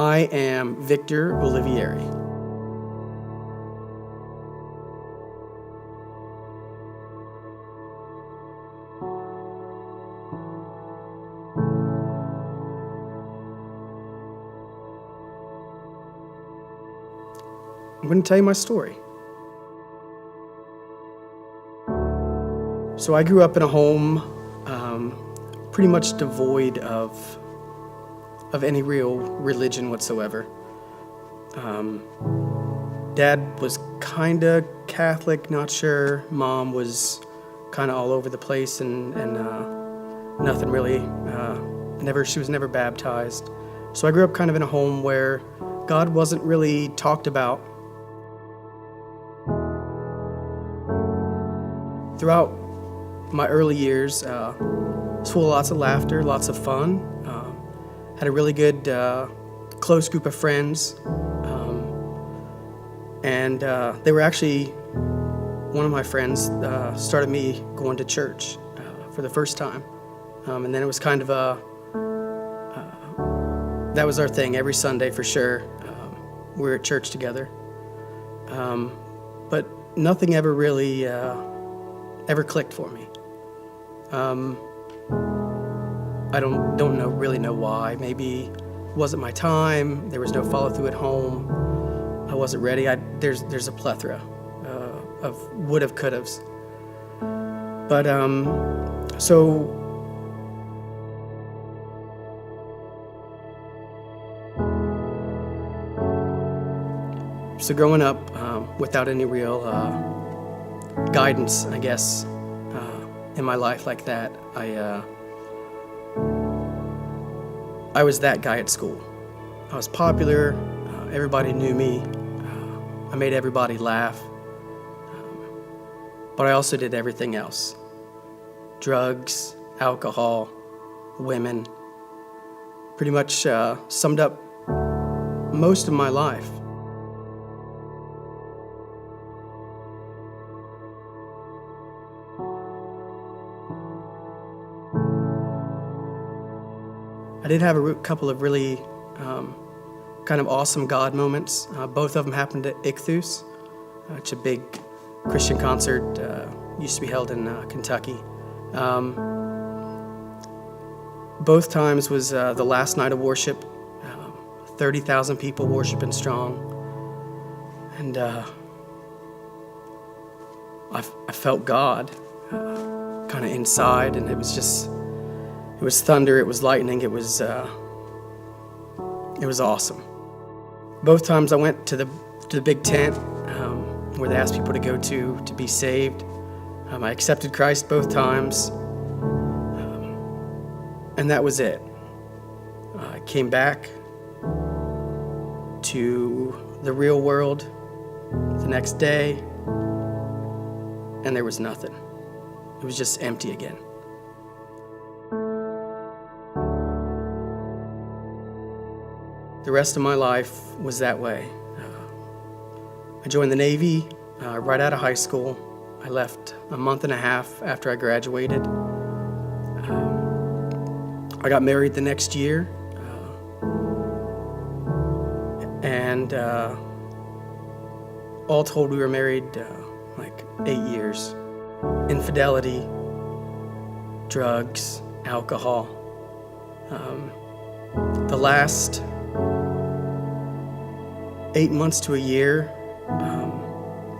I am Victor Olivieri. I'm going to tell you my story. So I grew up in a home pretty much devoid of any real religion whatsoever. Dad was kind of Catholic, not sure. Mom was kind of all over the place and nothing really. She was never baptized. So I grew up kind of in a home where God wasn't really talked about. Throughout my early years, was full of lots of laughter, lots of fun. Had a really good, close group of friends. And they were actually, one of my friends started me going to church for the first time. And then it was kind of that was our thing every Sunday for sure. We were at church together. But nothing ever really ever clicked for me. I don't really know why. Maybe it wasn't my time. There was no follow through at home. I wasn't ready. There's a plethora of would have, could haves. But so growing up without any real guidance, I guess, in my life like that, I was that guy at school. I was popular. Everybody knew me. I made everybody laugh. But I also did everything else. Drugs, alcohol, women. Pretty much summed up most of my life. I did have a couple of really kind of awesome God moments. Both of them happened at Ichthus. It's a big Christian concert, used to be held in Kentucky. Both times was the last night of worship, 30,000 people worshiping strong. And I felt God kind of inside, and it was thunder, it was lightning, it was awesome. Both times I went to the big tent where they asked people to go to be saved. I accepted Christ both times, and that was it. I came back to the real world the next day, and there was nothing. It was just empty again. The rest of my life was that way. I joined the Navy right out of high school. I left a month and a half after I graduated. I got married the next year. And all told, we were married like 8 years. Infidelity, drugs, alcohol. The last 8 months to a year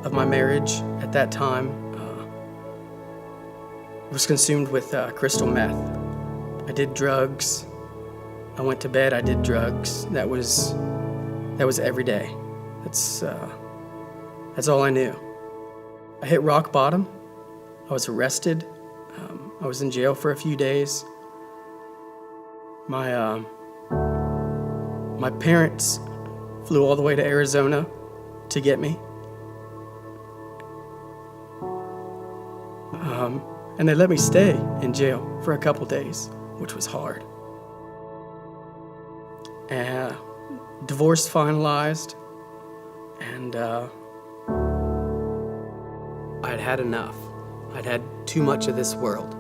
of my marriage at that time was consumed with crystal meth. I did drugs. I went to bed, I did drugs. That was every day. That's all I knew. I hit rock bottom. I was arrested. I was in jail for a few days. My parents flew all the way to Arizona to get me. And they let me stay in jail for a couple days, which was hard. Divorce finalized, and I'd had enough. I'd had too much of this world.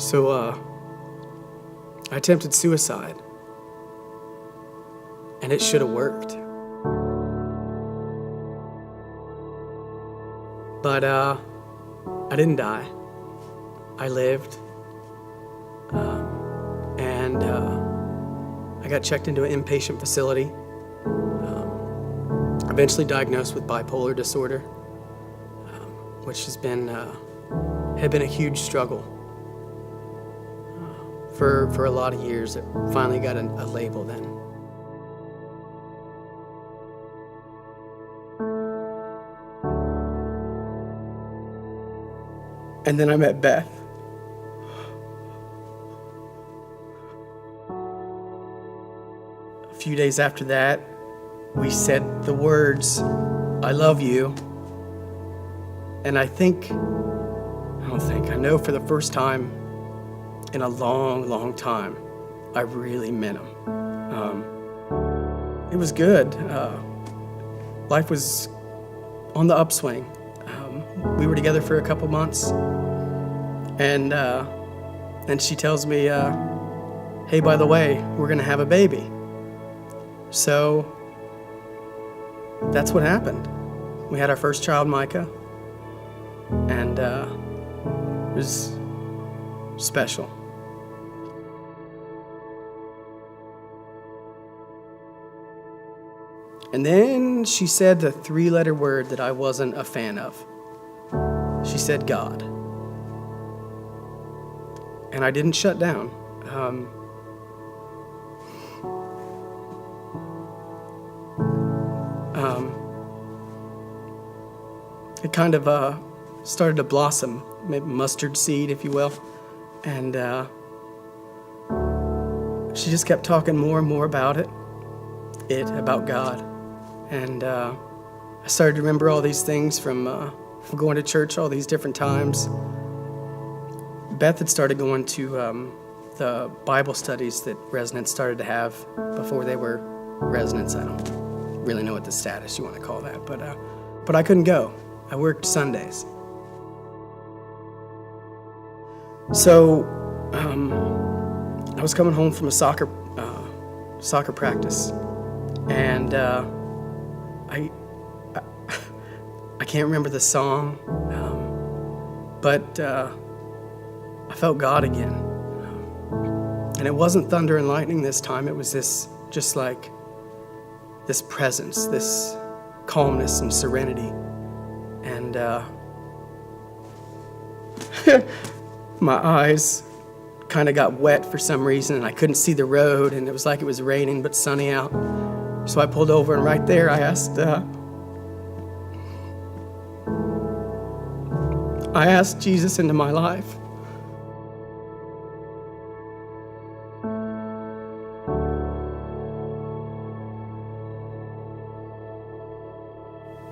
So I attempted suicide, and it should have worked. But I didn't die. I lived, and I got checked into an inpatient facility. Eventually diagnosed with bipolar disorder, which had been a huge struggle for a lot of years. It finally got a label then. And then I met Beth. A few days after that, we said the words, "I love you." And I know for the first time in a long, long time, I really meant them. It was good. Life was on the upswing. We were together for a couple months, and she tells me, "Hey, by the way, we're gonna have a baby." So that's what happened. We had our first child, Micah, and it was special. And then she said the 3-letter word that I wasn't a fan of. She said God. And I didn't shut down. It kind of started to blossom, maybe mustard seed, if you will. And she just kept talking more and more about about God. And I started to remember all these things from going to church all these different times. Beth had started going to the Bible studies that residents started to have before they were residents. I don't really know what the status you want to call that, but I couldn't go. I worked Sundays. So I was coming home from a soccer practice, and I can't remember the song, but I felt God again. And it wasn't thunder and lightning this time. It was this presence, this calmness and serenity. And my eyes kind of got wet for some reason, and I couldn't see the road, and it was like it was raining but sunny out. So I pulled over, and right there I asked Jesus into my life.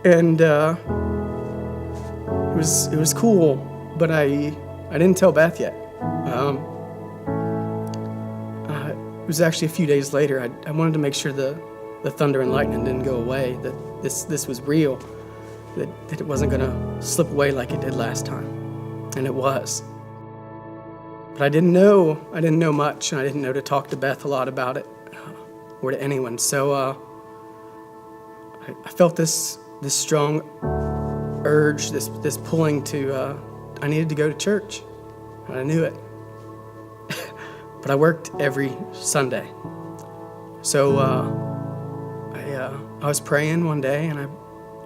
And it was cool, but I didn't tell Beth yet. It was actually a few days later. I wanted to make sure the thunder and lightning didn't go away, that this was real, that it wasn't going to slip away like it did last time. And it was. But I didn't know much, and I didn't know to talk to Beth a lot about it, or to anyone. So I felt this strong urge, this pulling to, I needed to go to church. And I knew it. But I worked every Sunday. So I was praying one day, and I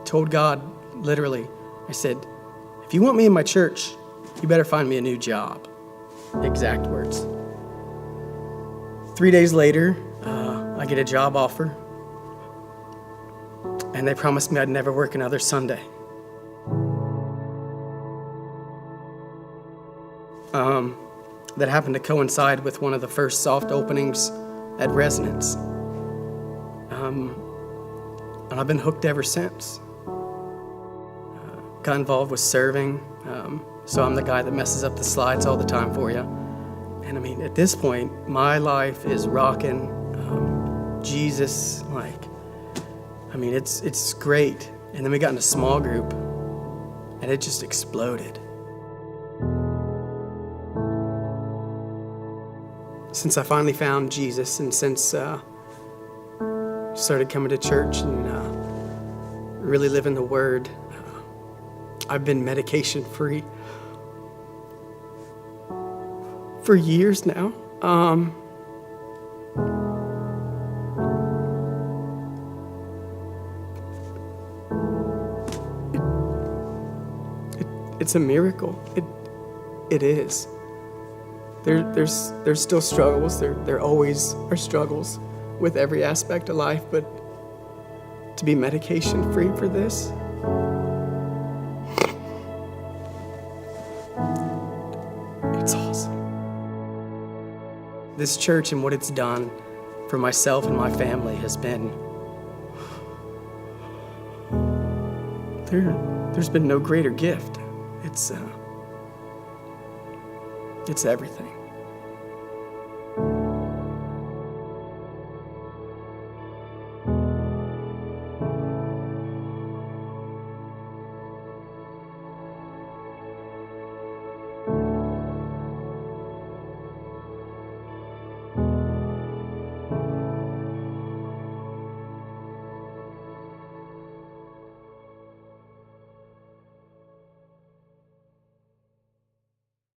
told God, literally, I said, "If you want me in my church, you better find me a new job." Exact words. 3 days later, I get a job offer, and they promised me I'd never work another Sunday. That happened to coincide with one of the first soft openings at Resonance. And I've been hooked ever since. Got involved with serving, so I'm the guy that messes up the slides all the time for you. And I mean, at this point, my life is rocking. Jesus, it's great. And then we got in a small group, and it just exploded. since I finally found Jesus and since started coming to church and really living the Word, I've been medication free for years now. It's a miracle. It is. There's still struggles. There always are struggles with every aspect of life, but to be medication free for this, it's awesome. This church and what it's done for myself and my family has been, there's been no greater gift. It's everything.